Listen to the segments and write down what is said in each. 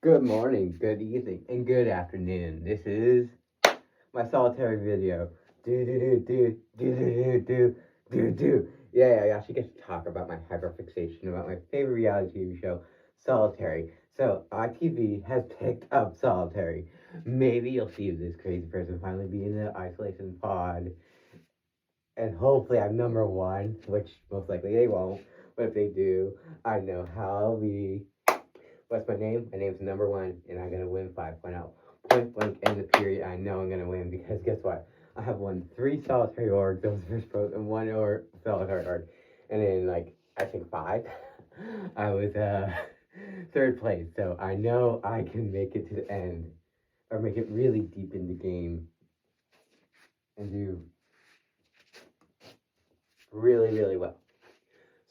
Good morning, good evening, and good afternoon. This is my solitary video. Do do do do do do do do do. Yeah, I actually get to talk about my hyperfixation about my favorite reality TV show, Solitary. So ITV has picked up Solitary. Maybe you'll see this crazy person finally be in the isolation pod, and hopefully I'm number one, which most likely they won't. But if they do, I know how I'll be. What's my name? My name's number one, and I'm gonna win 5.0. Point blank in the period, I know I'm gonna win because guess what? I have won three solitary orgs, those first pros, and one or solitary org. And then, like, I think five, I was third place. So I know I can make it to the end, or make it really deep in the game, and do really, really well.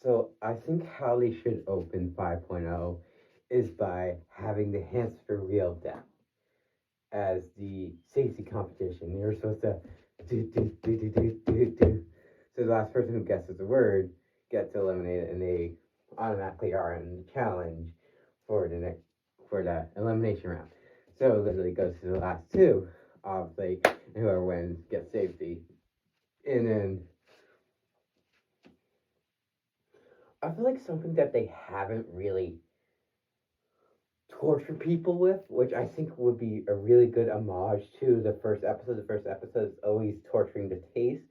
So I think how they should open 5.0 is by having the hamster wheel down as the safety competition. You're supposed to do. So the last person who guesses the word gets eliminated, and they automatically are in the challenge for the next for the elimination round. So it literally goes to the last two, obviously, and whoever wins gets safety. And then I feel like something that they haven't really torture people with, which I think would be a really good homage to the first episode. The first episode is always torturing the taste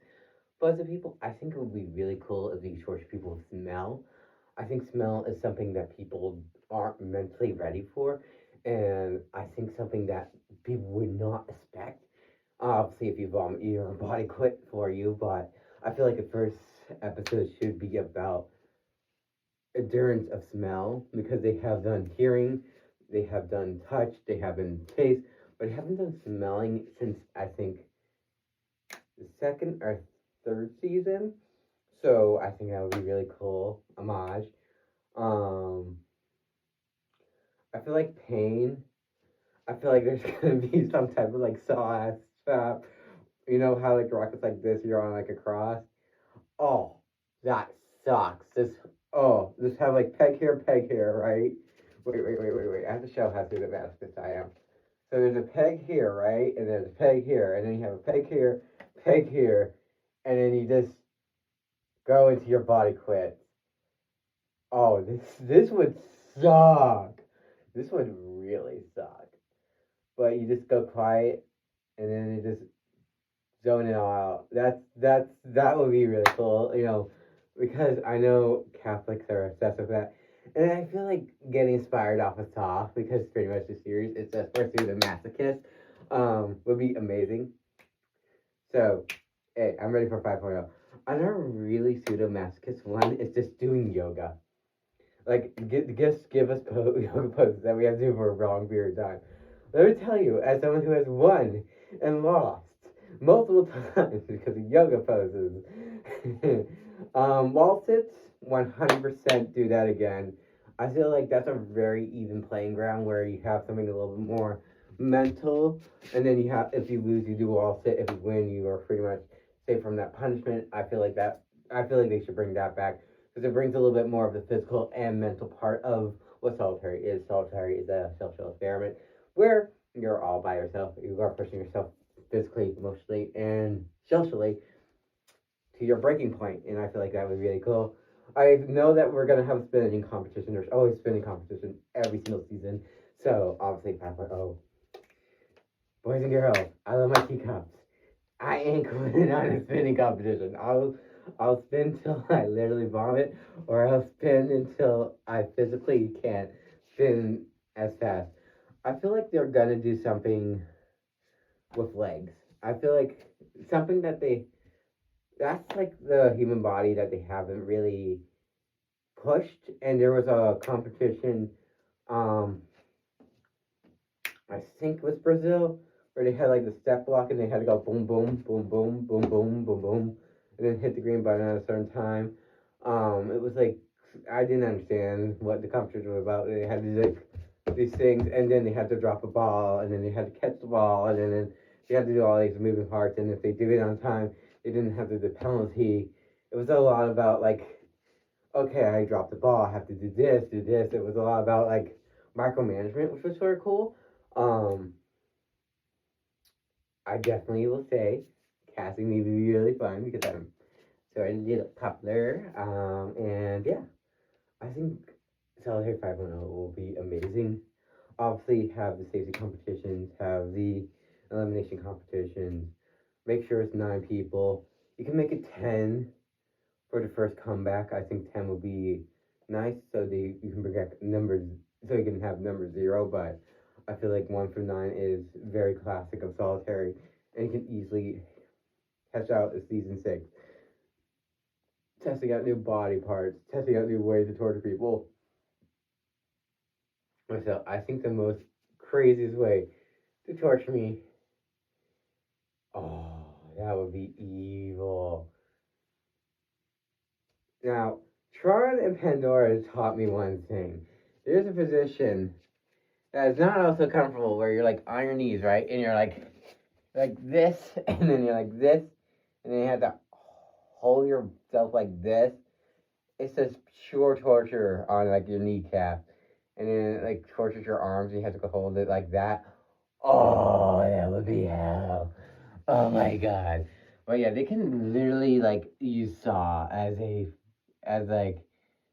buds of people. I think it would be really cool if you torture people with smell. I think smell is something that people aren't mentally ready for, and I think something that people would not expect. Obviously, if you vomit, your body quit for you, but I feel like the first episode should be about endurance of smell because they have done hearing, they have done touch, they have done taste, but they haven't done smelling since I think the second or third season. So I think that would be really cool homage. Um, I feel like pain. I feel like there's gonna be some type of like saw ass strap. You know how like the rocket's like this, you're on like a cross. Oh, that sucks. Just have like peg here, right? Wait. I have to show how good of a this I am. So there's a peg here, right? And there's a peg here, and then you have a peg here, and then you just go into your body quit. Oh, this would suck. This would really suck. But you just go quiet, and then you just zone it all out. That would be really cool, because I know Catholics are obsessed with that. And I feel like getting inspired off of Saw, because pretty much the series it's just Pursuit the Masochist, would be amazing. So, hey, I'm ready for 5.0. Another really pseudo masochist one is just doing yoga. Like, just give us yoga poses that we have to do for a long period of time. Let me tell you, as someone who has won and lost multiple times because of yoga poses, wall sits, 100% do that again. I feel like that's a very even playing ground where you have something a little bit more mental, and then you have, if you lose, you do wall sit. If you win, you are pretty much safe from that punishment. I feel like they should bring that back because it brings a little bit more of the physical and mental part of what solitary is. Solitary is a social experiment where you're all by yourself. You are pushing yourself physically, emotionally, and socially to your breaking point, and I feel like that would be really cool. I know that we're gonna have a spinning competition. There's always spinning competition every single season. So obviously, oh, boys and girls, I love my teacups. I ain't going on a spinning competition. I'll spin till I literally vomit, or I'll spin until I physically can't spin as fast. I feel like they're gonna do something with legs. I feel like something that that's like the human body that they haven't really pushed. And there was a competition, um, I think it was Brazil, where they had like the step block and they had to go boom, boom, boom, boom, boom, boom, boom, boom, and then hit the green button at a certain time. It was like I didn't understand what the competition was about. They had to like these things, and then they had to drop a ball, and then they had to catch the ball, and then they had to do all these moving parts. And if they did it on time, they didn't have to do the penalty. It was a lot about like, okay, I dropped the ball, I have to do this, do this. It was a lot about like micromanagement, which was sort of cool. I definitely will say casting may be really fun because I'm starting to get popular. And yeah, I think Solitaire 5.0 will be amazing. Obviously, have the safety competitions, have the elimination competitions. Make sure it's 9 people. You can make it 10 for the first comeback. I think 10 would be nice, so you can project numbers, so you can have number 0. But I feel like 1 through 9 is very classic of Solitary, and you can easily test out a season 6, testing out new body parts, testing out new ways to torture people. So I think the most craziest way to torture me, oh, that would be evil. Now, Tron and Pandora taught me one thing. There's a position that is not also comfortable where you're like on your knees, right? And you're like this, and then you're like this, and then you have to hold yourself like this. It's just pure torture on like your kneecap. And then it like tortures your arms and you have to go hold it like that. Oh, that would be hell. Oh my god. But yeah, they can literally like use Saw as like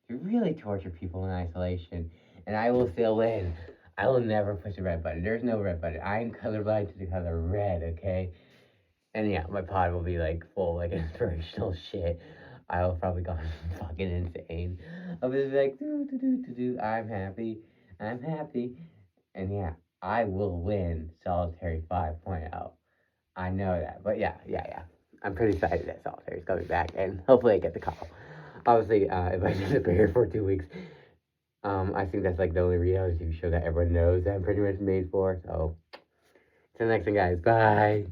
to really torture people in isolation. And I will still win. I will never push the red button. There's no red button. I am colorblind to the color red, okay? And yeah, my pod will be like full like inspirational shit. I will probably go fucking insane. I'll be like, do. I'm happy. I'm happy. And yeah, I will win Solitary 5.0. I know that. But yeah. I'm pretty excited that Solitary's coming back, and hopefully I get the call. Obviously, if I disappear for 2 weeks, I think that's like the only reality TV show that everyone knows that I'm pretty much made for. So, till next time, guys. Bye.